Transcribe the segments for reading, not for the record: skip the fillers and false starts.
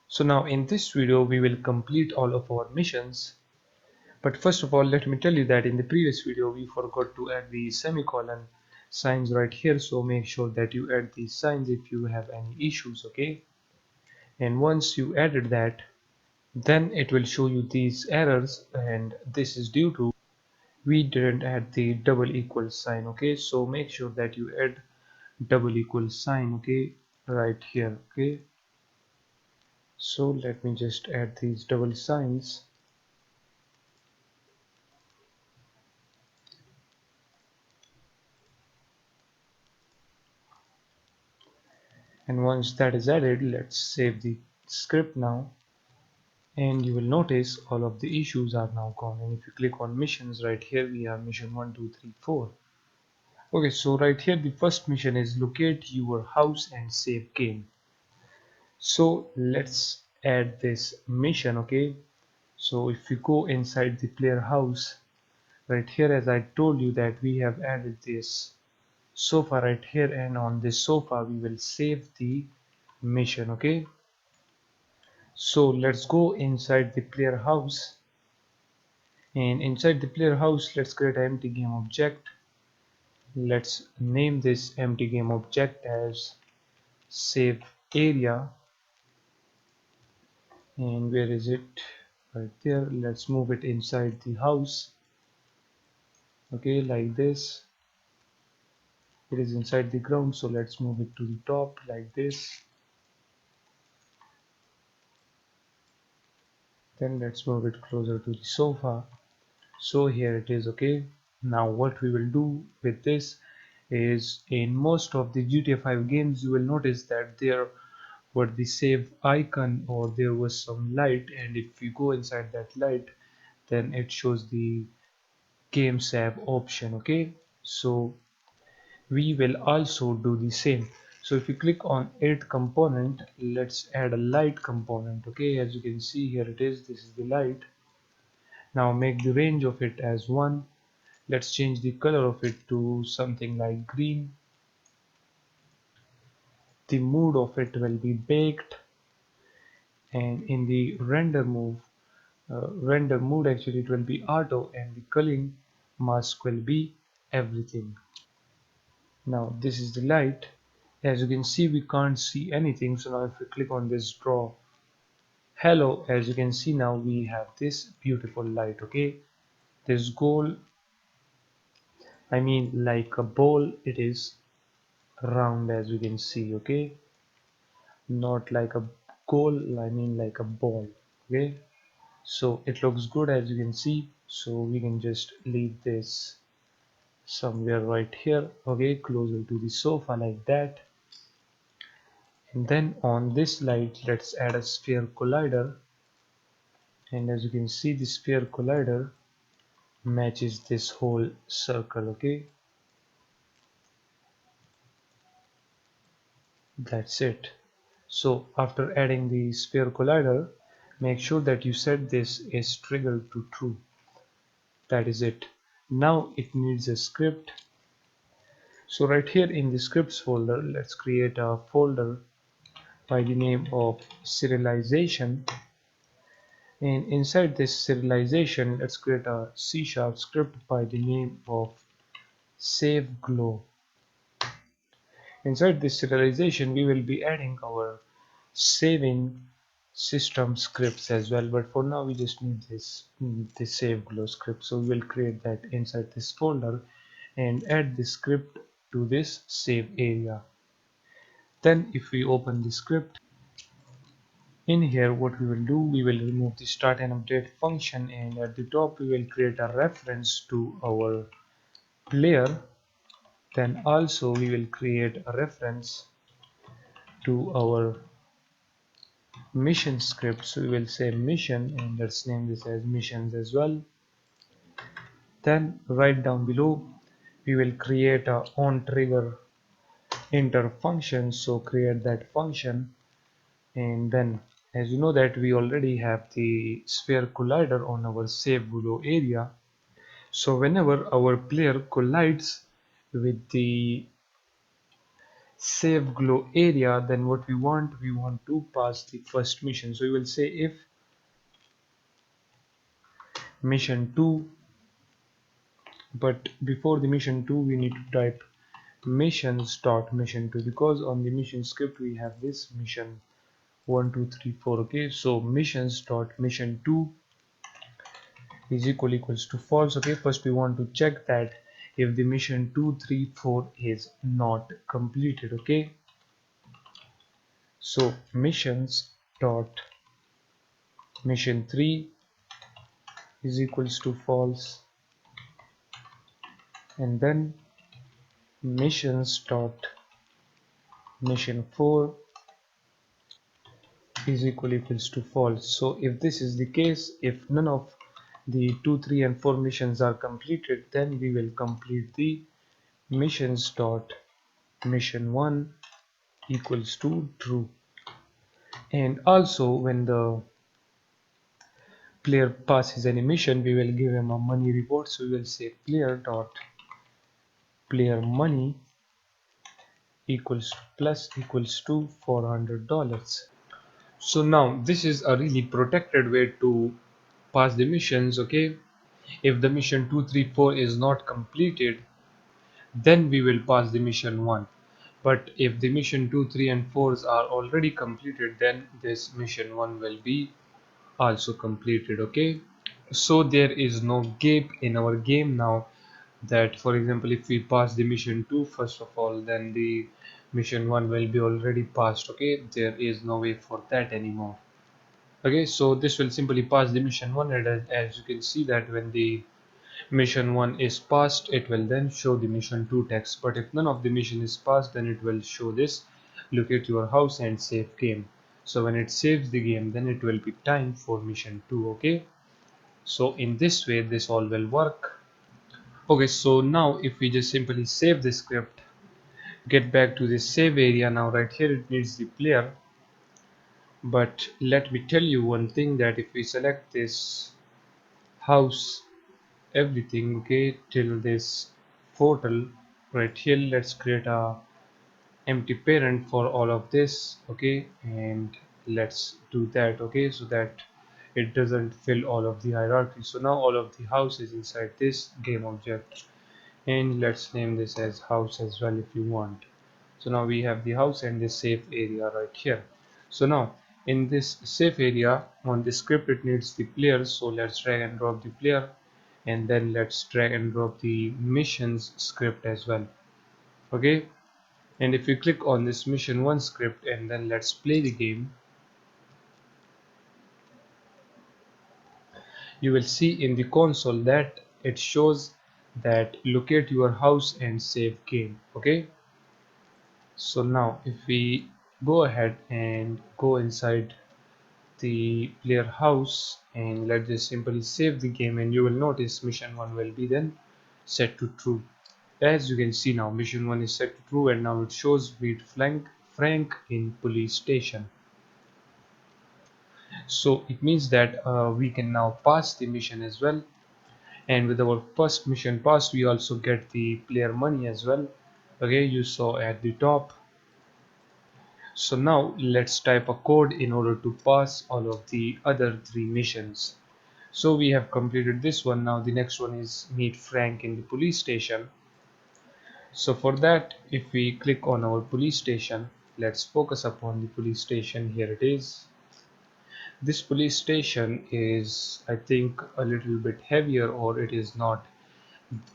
So now in this video we will complete all of our missions, but first of all let me tell you that in the previous video we forgot to add the semicolon signs right here, so make sure that you add these signs if you have any issues, okay? And once you added that, then it will show you these errors, and this is due to we didn't add the double equal sign, okay? So make sure that you add double equal sign, okay, right here, okay? So let me just add these double signs. And once that is added, let's save the script now, and you will notice all of the issues are now gone. And if you click on missions right here, we have mission 1 2 3 4. Okay, so right here the first mission is locate your house and save game. So let's add this mission, okay? So if you go inside the player house right here, as I told you that we have added this sofa right here, and on this sofa we will save the mission, okay? So let's go inside the player house, and inside the player house let's create an empty game object. Let's name this empty game object as save area. And where is it? Right there. Let's move it inside the house, okay, like this. It is inside the ground, so let's move it to the top like this. Then let's move it closer to the sofa. So here it is, okay? Now what we will do with this is, in most of the GTA 5 games you will notice that there were the save icon, or there was some light, and if you go inside that light then it shows the game save option, okay? So we will also do the same. So if you click on add component, let's add a light component, okay? As you can see, here it is, this is the light. Now make the range of it as 1. Let's change the color of it to something like green. The mood of it will be baked, and in the render mode actually it will be auto, and the culling mask will be everything. Now this is the light. As you can see, we can't see anything, so now if we click on this draw hello, as you can see, now we have this beautiful light, okay? This goal, I mean like a ball, it is round, as you can see, okay? Not like a goal, I mean like a ball, okay? So it looks good, as you can see, so we can just leave this somewhere right here, okay, closer to the sofa like that. And then on this light let's add a sphere collider, and as you can see the sphere collider matches this whole circle, okay? That's it. So after adding the sphere collider, make sure that you set this is triggered to true. That is it. Now it needs a script. So right here in the scripts folder, let's create a folder by the name of serialization, and inside this serialization let's create a C# script by the name of save glow. Inside this serialization we will be adding our saving system scripts as well, but for now we just need this save glow script, so we will create that inside this folder and add the script to this save area. Then if we open the script, in here what we will do, we will remove the start and update function, and at the top we will create a reference to our player. Then also we will create a reference to our mission script, so we will say mission, and let's name this as missions as well. Then right down below we will create a on trigger enter function, so create that function. And then, as you know that we already have the sphere collider on our save glow area, so whenever our player collides with the save glow area, then what we want to pass the first mission. So we will say if mission 2, but before the mission 2 we need to type missions dot mission 2, because on the mission script we have this mission 1 2 3 4. Okay, so missions dot mission 2 is equals to false. Okay, first we want to check that if the mission 2 3 4 is not completed. Okay, so missions dot mission 3 is equals to false, and then missions dot mission 4 is equals to false. So if this is the case, if none of the 2 3 and 4 missions are completed, then we will complete the missions dot mission 1 equals to true. And also when the player passes any mission, we will give him a money reward. So we will say player dot player money equals plus equals to $400. So now this is a really protected way to pass the missions. Okay, if the mission 2 3 4 is not completed, then we will pass the mission 1, but if the mission 2 3 and 4s are already completed, then this mission 1 will be also completed. Okay, so there is no gap in our game now, that for example if we pass the mission 2 first of all, then the mission 1 will be already passed. Okay, there is no way for that anymore. Okay, so this will simply pass the mission 1, and as you can see that when the mission 1 is passed, it will then show the mission 2 text, but if none of the mission is passed, then it will show this locate your house and save game. So when it saves the game, then it will be time for mission 2. Okay, so in this way this all will work. Okay, so now if we just simply save the script, get back to the save area, now right here it needs the player, but let me tell you one thing, that if we select this house everything, okay, till this portal right here, let's create a empty parent for all of this. Okay, and let's do that. Okay, so that it doesn't fill all of the hierarchy. So now all of the house is inside this game object, and let's name this as house as well if you want. So now we have the house and the safe area right here. So now in this safe area on the script it needs the players, so let's drag and drop the player, and then let's drag and drop the missions script as well. Okay, and if we click on this mission 1 script and then let's play the game, you will see in the console that it shows that locate your house and save game. Okay, so now if we go ahead and go inside the player house and let's just simply save the game, and you will notice mission 1 will be then set to true. As you can see now mission 1 is set to true, and now it shows meet Frank in police station. So it means that we can now pass the mission as well, and with our first mission passed we also get the player money as well. Okay, you saw at the top. So now let's type a code in order to pass all of the other 3 missions. So we have completed this one. Now the next one is meet Frank in the police station. So for that, if we click on our police station, let's focus upon the police station. Here it is. This police station is, I think, a little bit heavier, or it is not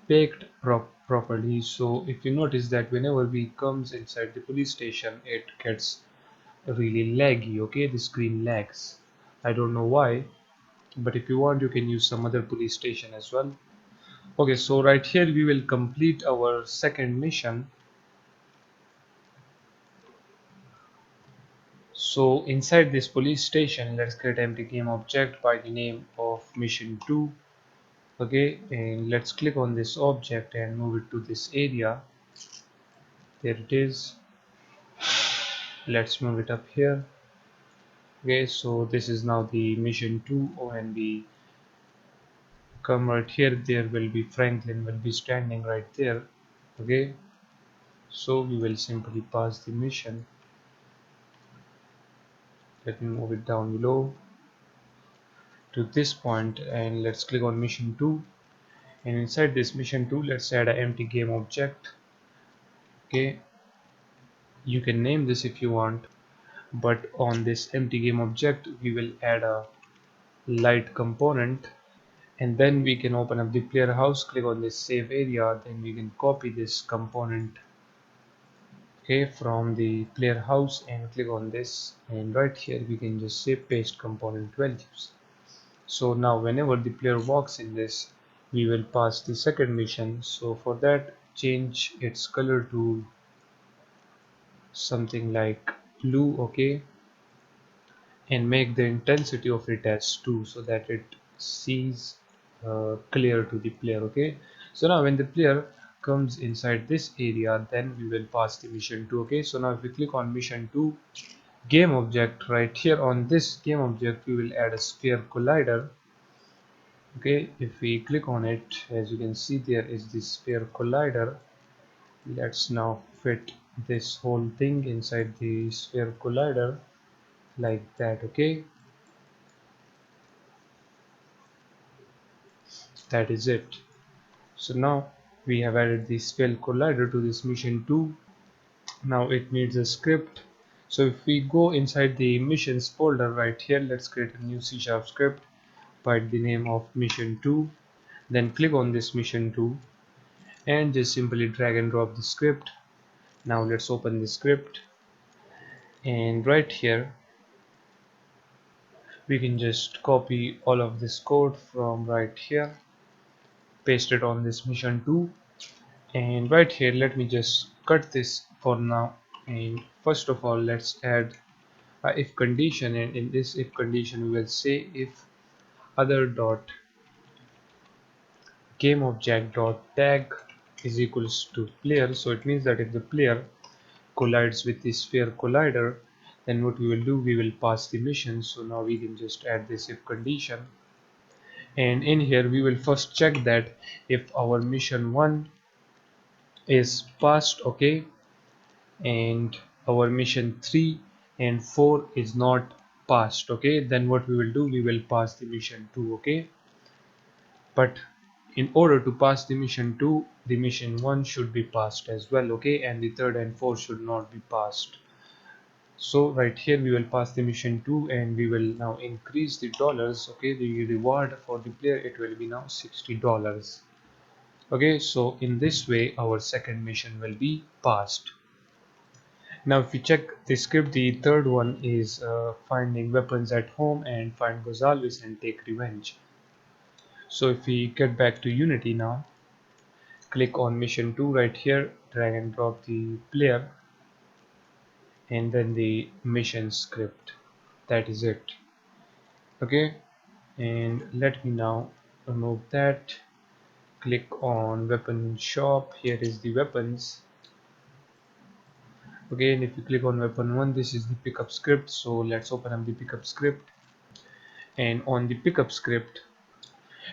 baked properly. So if you notice that whenever we comes inside the police station, it gets really laggy. Okay, the screen lags. I don't know why, but if you want you can use some other police station as well. Okay, so right here we will complete our second mission. So inside this police station, let's create empty game object by the name of mission 2. Okay, and let's click on this object and move it to this area. There it is. Let's move it up here. Okay, so this is now the mission 2. When we come right here, there will be Franklin will be standing right there. Okay, So we will simply pass the mission. Let me move it down below to this point, and let's click on mission 2. And inside this mission 2, let's add an empty game object. Okay, you can name this if you want, but on this empty game object we will add a light component, and then we can open up the player house, click on this save area, then we can copy this component, okay, from the player house, and click on this, and right here we can just say paste component values. So now whenever the player walks in this, we will pass the second mission. So for that, change its color to something like blue, okay, and make the intensity of it as 2 so that it sees clear to the player, okay. So now when the player comes inside this area, then we will pass the mission 2, okay. So now if we click on mission 2 game object, right here on this game object we will add a sphere collider, okay. If we click on it, as you can see, there is this sphere collider. Let's now fit this whole thing inside the sphere collider like that, okay. That is it. So now we have added the sphere collider to this mission 2. Now it needs a script. So if we go inside the missions folder right here, let's create a new C# script by the name of mission 2. Then click on this mission 2 and just simply drag and drop the script. Now let's open the script, and right here we can just copy all of this code from right here, paste it on this mission 2, and right here let me just cut this for now. And first of all, let's add a if condition, and in this if condition we will say if other dot game object dot tag is equals to player. So it means that if the player collides with the sphere collider, then what we will do, we will pass the mission. So now we can just add this if condition, and in here we will first check that if our mission 1 is passed, okay, and our mission 3 and 4 is not passed, okay, then what we will do, we will pass the mission 2, okay. But in order to pass the mission 2, the mission 1 should be passed as well, okay, and the third and fourth should not be passed. So right here we will pass the mission 2, and we will now increase the dollars, okay. The reward for the player, it will be now $60, okay. So in this way our second mission will be passed. Now if we check the script, the third one is finding weapons at home and find Gonzalez and take revenge. So if we get back to Unity now, click on mission 2 right here, drag and drop the player, and then the mission script. That is it, okay. And let me now remove that. Click on weapon shop, here is the weapons, okay. And if you click on weapon 1, this is the pickup script. So let's open up the pickup script, and on the pickup script,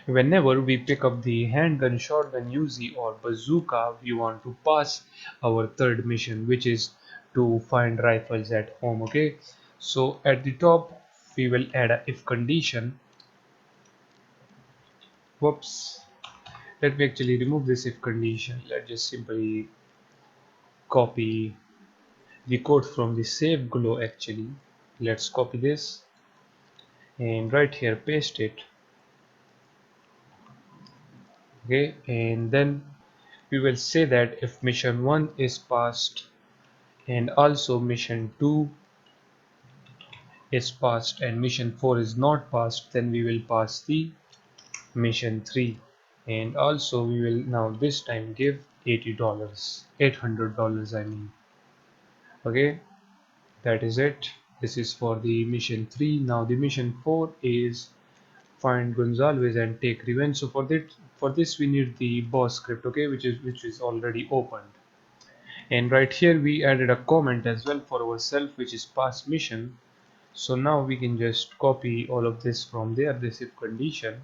whenever we pick up the handgun, shotgun, Uzi or bazooka, we want to pass our third mission, which is to find rifles at home, okay. So at the top we will add a if condition. Whoops, let me actually remove this if condition. Let's just simply copy the code from the save glow. Actually, let's copy this and right here paste it, okay. And then we will say that if mission 1 is passed and also mission 2 is passed and mission 4 is not passed, then we will pass the mission 3, and also we will now this time give $80, $800 I mean, okay. That is it. This is for the mission 3. Now the mission 4 is find Gonzalez and take revenge. So for this we need the boss script, okay, which is already opened. And right here we added a comment as well for ourselves, which is pass mission. So now we can just copy all of this from there, this if condition,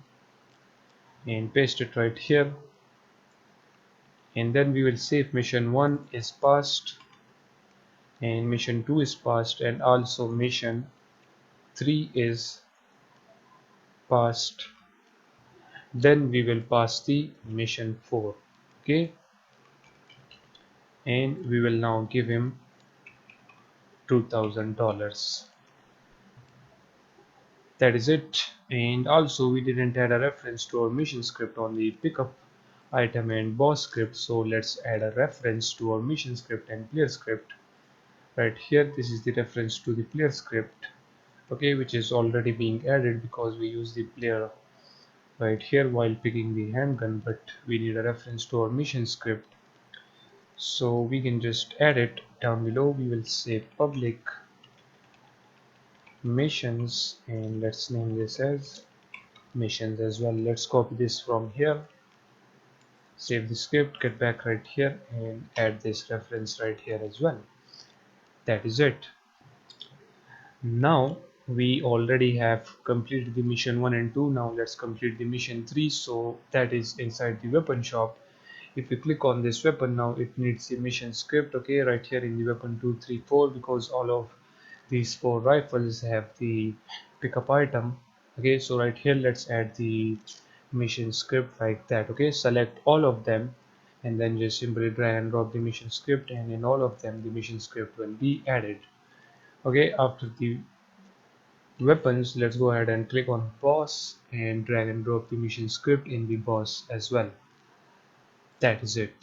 and paste it right here. and then we will see if mission 1 is passed and mission 2 is passed and also mission 3 is passed. Then we will pass the mission 4. Okay, and we will now give him $2,000. That is it. And also we didn't add a reference to our mission script on the pickup item and boss script, so let's add a reference to our mission script and player script. Right here, this is the reference to the player script, okay, which is already being added because we use the player right here while picking the handgun, but we need a reference to our mission script, so we can just add it down below. We will say public missions and let's name this as missions as well. Let's copy this from here, save the script, get back right here and add this reference right here as well. That is it. Now we already have completed the mission 1 and 2. Now let's complete the mission 3, so that is inside the weapon shop. If you click on this weapon, now it needs the mission script, okay, right here in the weapon 2, 3, 4, because all of these 4 rifles have the pickup item. Okay, so right here let's add the mission script like that. Okay, select all of them and then just simply drag and drop the mission script, and in all of them the mission script will be added. Okay, after the weapons, let's go ahead and click on boss and drag and drop the mission script in the boss as well. That is it.